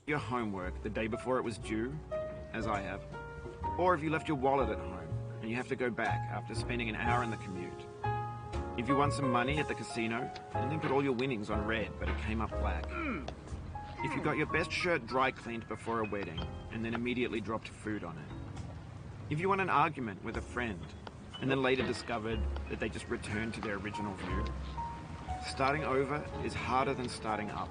your homework the day before it was due, as I have, or if you left your wallet at home and you have to go back after spending an hour in the commute. If you won some money at the casino and then put all your winnings on red but it came up black. If you got your best shirt dry cleaned before a wedding and then immediately dropped food on it. If you won an argument with a friend and then later discovered that they just returned to their original view. Starting over is harder than starting up.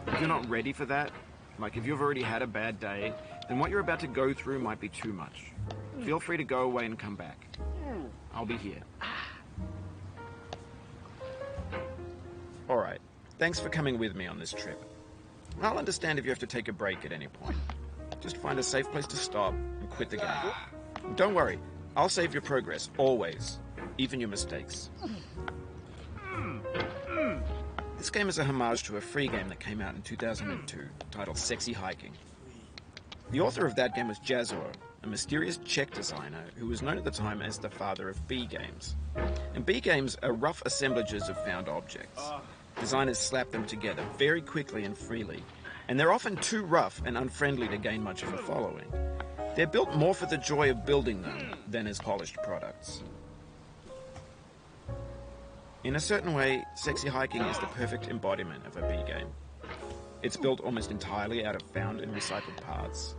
If you're not ready for that, like if you've already had a bad day, then what you're about to go through might be too much. Feel free to go away and come back. I'll be here. Alright, thanks for coming with me on this trip. I'll understand if you have to take a break at any point. Just find a safe place to stop and quit the game. Don't worry, I'll save your progress, always. Even your mistakes. This game is a homage to a free game that came out in 2002, titled Sexy Hiking. The author of that game was Jazzuo, a mysterious Czech designer who was known at the time as the father of B games. And B games are rough assemblages of found objects. Designers slap them together very quickly and freely, and they're often too rough and unfriendly to gain much of a following. They're built more for the joy of building them than as polished products. In a certain way, Sexy Hiking is the perfect embodiment of a B game. It's built almost entirely out of found and recycled parts,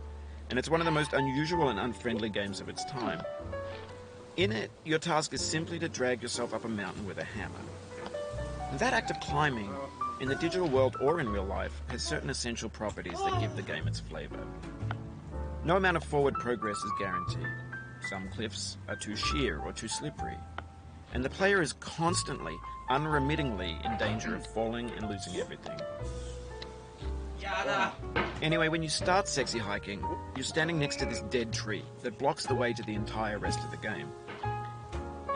and it's one of the most unusual and unfriendly games of its time. In it, your task is simply to drag yourself up a mountain with a hammer. And that act of climbing, in the digital world or in real life, has certain essential properties that give the game its flavor. No amount of forward progress is guaranteed. Some cliffs are too sheer or too slippery, and the player is constantly, unremittingly in danger of falling and losing everything. Anyway, when you start Sexy Hiking, you're standing next to this dead tree that blocks the way to the entire rest of the game.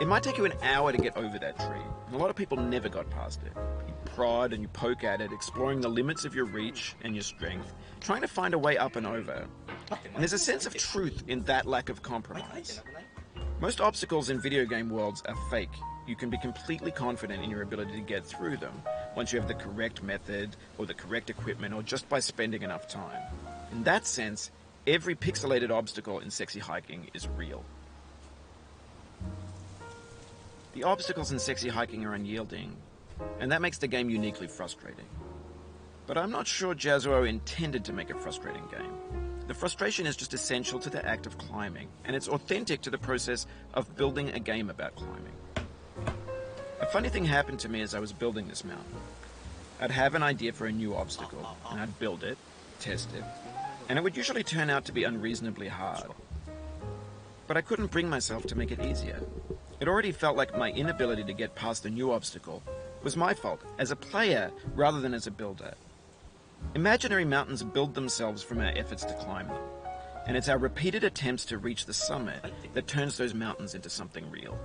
It might take you an hour to get over that tree, and a lot of people never got past it. You prod and you poke at it, exploring the limits of your reach and your strength, trying to find a way up and over. And there's a sense of truth in that lack of compromise. Most obstacles in video game worlds are fake. You can be completely confident in your ability to get through them once you have the correct method or the correct equipment or just by spending enough time. In that sense, every pixelated obstacle in Sexy Hiking is real. The obstacles in Sexy Hiking are unyielding, and that makes the game uniquely frustrating. But I'm not sure Jazzuo intended to make a frustrating game. The frustration is just essential to the act of climbing, and it's authentic to the process of building a game about climbing. A funny thing happened to me as I was building this mountain. I'd have an idea for a new obstacle, and I'd build it, test it, and it would usually turn out to be unreasonably hard. But I couldn't bring myself to make it easier. It already felt like my inability to get past a new obstacle was my fault, as a player rather than as a builder. Imaginary mountains build themselves from our efforts to climb them, and it's our repeated attempts to reach the summit that turns those mountains into something real.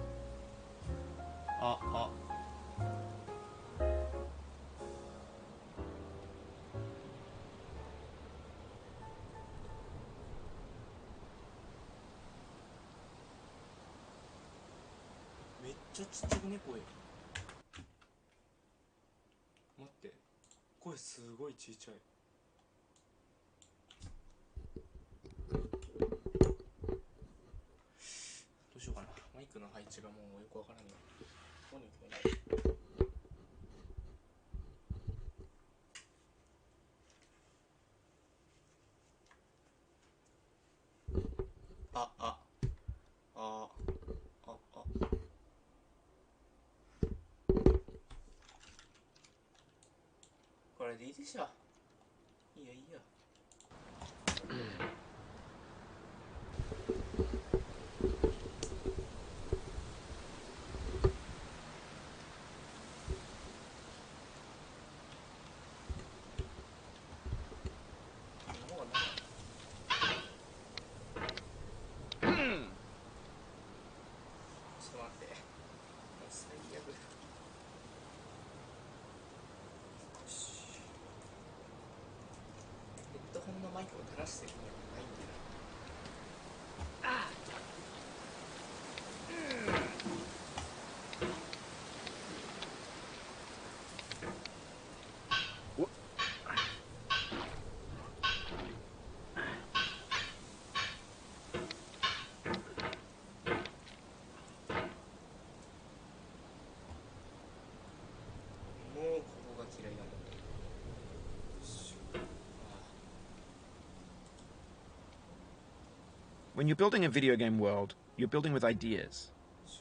When you're building a video game world, you're building with ideas.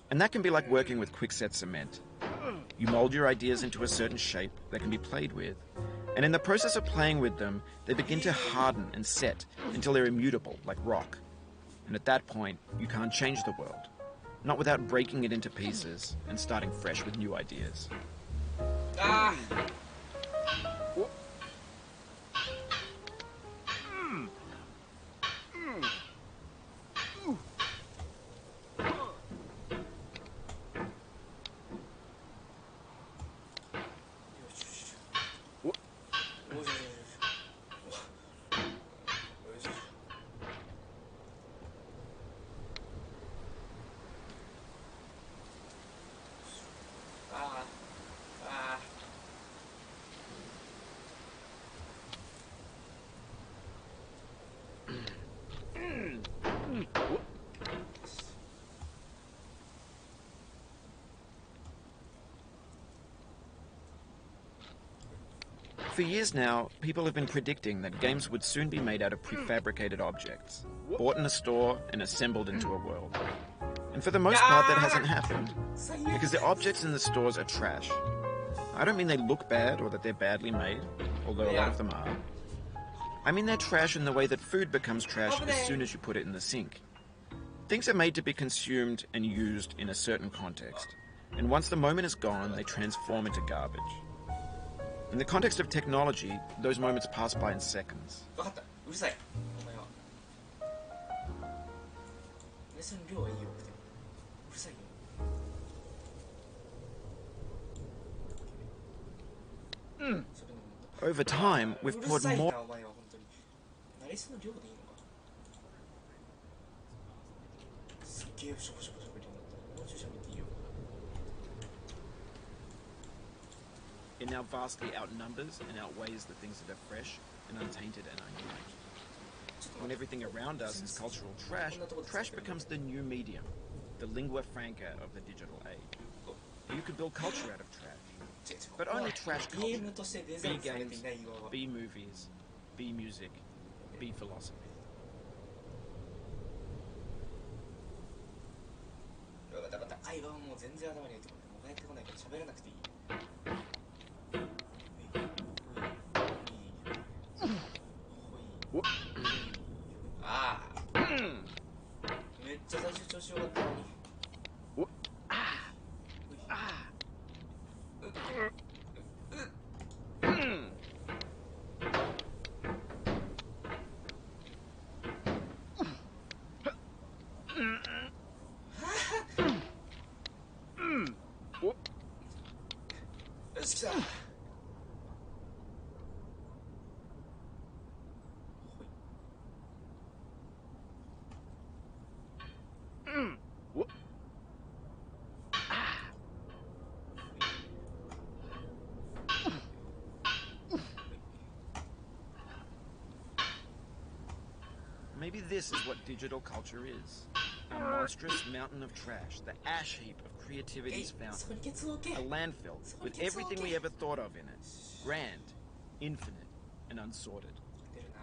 And that can be like working with quickset cement. You mold your ideas into a certain shape that can be played with. And in the process of playing with them, they begin to harden and set until they're immutable, like rock. And at that point, you can't change the world. Not without breaking it into pieces and starting fresh with new ideas. Ah! For years now, people have been predicting that games would soon be made out of prefabricated objects, bought in a store and assembled into a world. And for the most part, that hasn't happened, because the objects in the stores are trash. I don't mean they look bad or that they're badly made, although a lot of them are. I mean they're trash in the way that food becomes trash as soon as you put it in the sink. Things are made to be consumed and used in a certain context, and once the moment is gone, they transform into garbage. In the context of technology, those moments pass by in seconds. 分かった。うるさい。お前は。レッスン量はいいよ。うるさいよ。Over time, we've うる poured さいな more お前は本当に。レッスンの量でいいのか。すっげえしょぼしょぼしょぼりになった。もうちょい喋っていいよ。It now vastly outnumbers and outweighs the things that are fresh and untainted and unused. When everything around us is cultural trash, trash becomes the new medium, the lingua franca of the digital age. You can build culture out of trash, but only trash ゲー culture. ムとしてデザイ B ンされてい games, ない岩は。 B movies, B music, B philosophy. 分かった分かった。会話はもう全然頭に入ってこない。もう帰ってこないから喋らなくていい。ああ。めっちゃ最初調子よかったのに。よし来た。Maybe this is what digital culture is. A monstrous mountain of trash, the ash heap of creativity's そ fountain. こにケツを置け。 A landfill with everything we ever thought of in it. Grand, infinite, and unsorted. 出るな。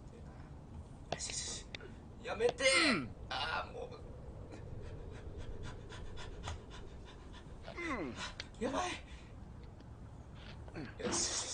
出るな。よしよしよし。やめて。ああもう。やばい。よし。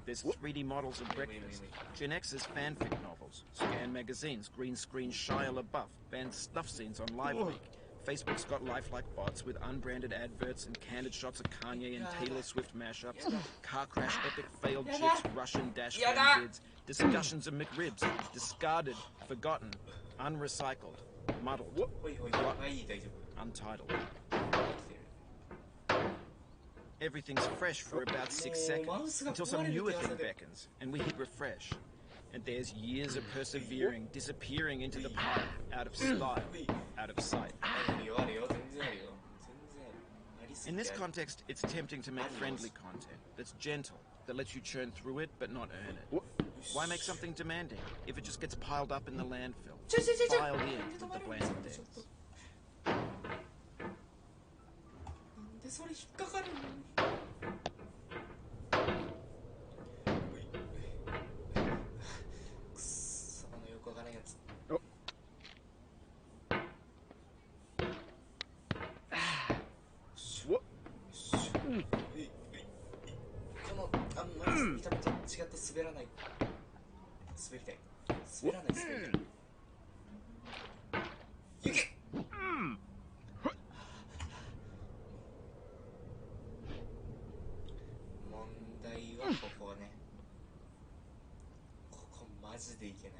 There's 3D models of breakfast, Gen X's fanfic novels, scan magazines, green screen Shia LaBeouf, banned snuff scenes on LiveLeak. Facebook's got lifelike bots with unbranded adverts and candid shots of Kanye and Taylor Swift mashups, car crash epic failed chicks, Russian dash cam bids, discussions of McRibs, discarded, forgotten, unrecycled, muddled, ほいほい。はい大丈夫。 untitled. 来てる。 Everything's fresh for about 6 seconds, until some newer thing beckons, and we hit refresh. And there's years of persevering disappearing into the pile, out of style, out of sight. あるよあるよ。全然あるよ。全然ある。ありす In ぎ this てある。 context, it's tempting to make friendly content that's gentle, that lets you churn through it but not earn it. Why make something demanding if it just gets piled up in the landfill, ちょいちょいちょいちょい。 filed in with the bland deaths? なんでそれ引っかかる。くっそ、よくわからんやつ。このあんまり見た目と違って滑らない、滑りたい、滑らない、滑りたい。行け。問題はここね。ここマジでいけない。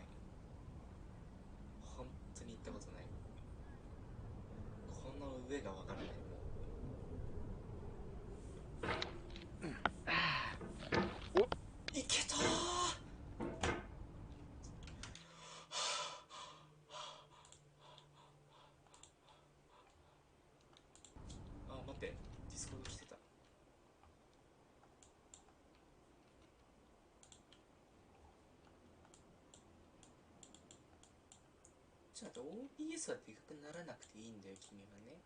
本当に行ったことない。この上がわからない。いけたー。あ、待って、ディスコード来てた。ちょっと OBS はでかくならなくていいんだよ、君はね。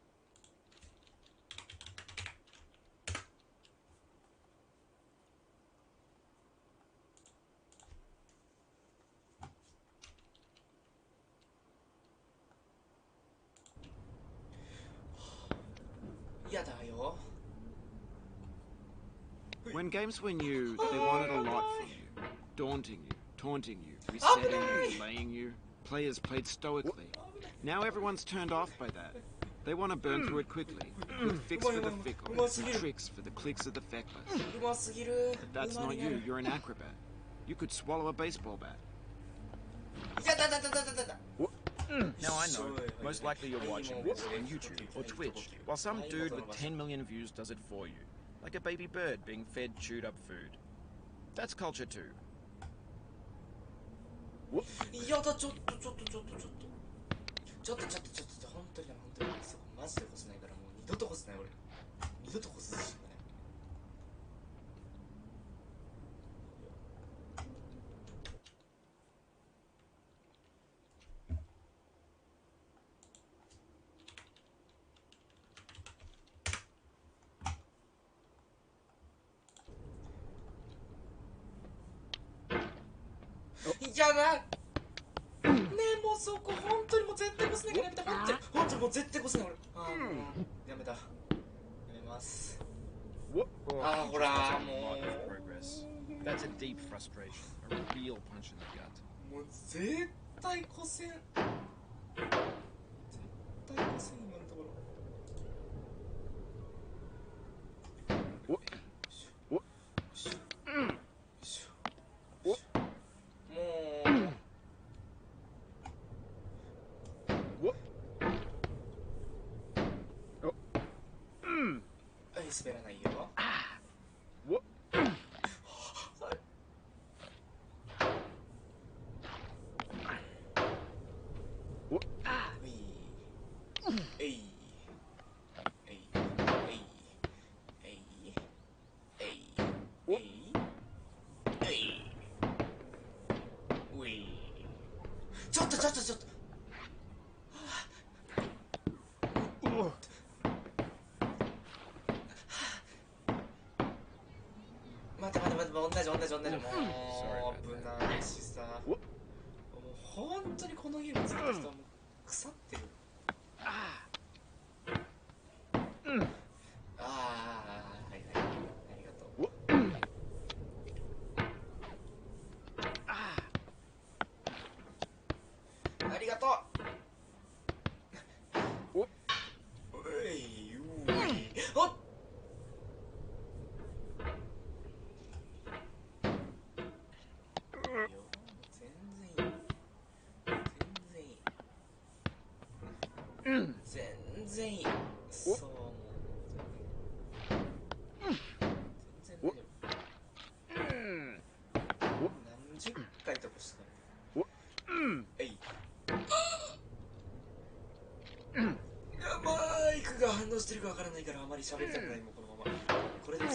やだよ。 When games were new, they wanted a lot from you. Daunting you, taunting you, resetting you, delaying you. Players played stoically. Now everyone's turned off by that. They want to burn through it quickly. With fix for the fickle, and tricks for the clicks of the feckless. うますぎる。 But that's not you, you're an acrobat. You could swallow a baseball bat. やだだだだだだだ。 Now I know, most likely you're watching this on YouTube or Twitch, while some dude with 10 million views does it for you. Like a baby bird being fed chewed up food. That's culture too. やだ、ちょっと本当にそこマジで干せないから、もう二度と干せない。俺二度と干す自信がない。やばいねえ、もうそこ本当にもう絶対越せなきゃやめた。本当にもう絶対越せない。俺もうやめた、やめます。ああ、ほらもう That's a deep frustration, a real punch in the gut. もう絶対越せん、絶対越せん、今のところ。滑らないよ。ちょっと待って同じもう危ないしさ、もう本当にこのゲーム作った人はもう腐ってる。はい、ありがとう。ありがとう。おっ、全然いい。そう、もう全然大丈夫。何十回とかしたの。えい。マイクが反応してるかわからないからあまり喋りたくない。もうこのままこれで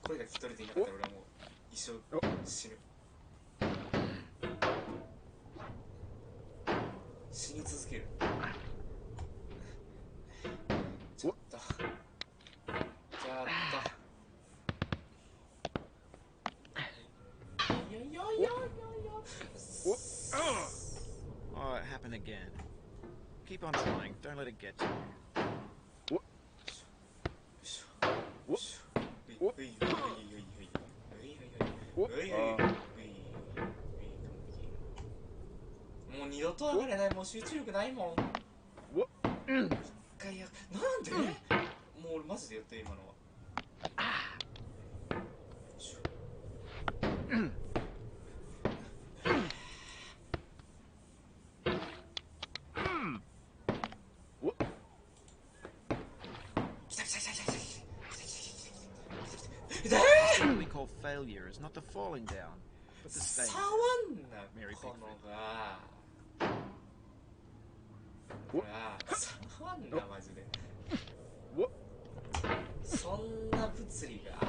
声が聞き取れていなかったら俺はもう一生死ぬ。死に続ける。ちょっと again. Keep on trying. Don't let it get to you. What? もう二度と上がれない。もう集中力ないもん。一回や。なんで？もう俺マジでやって今のは。What we call failure is not the falling down, but the staying. 触んな、このが。ほら、触んな、マジで。そんな物理があ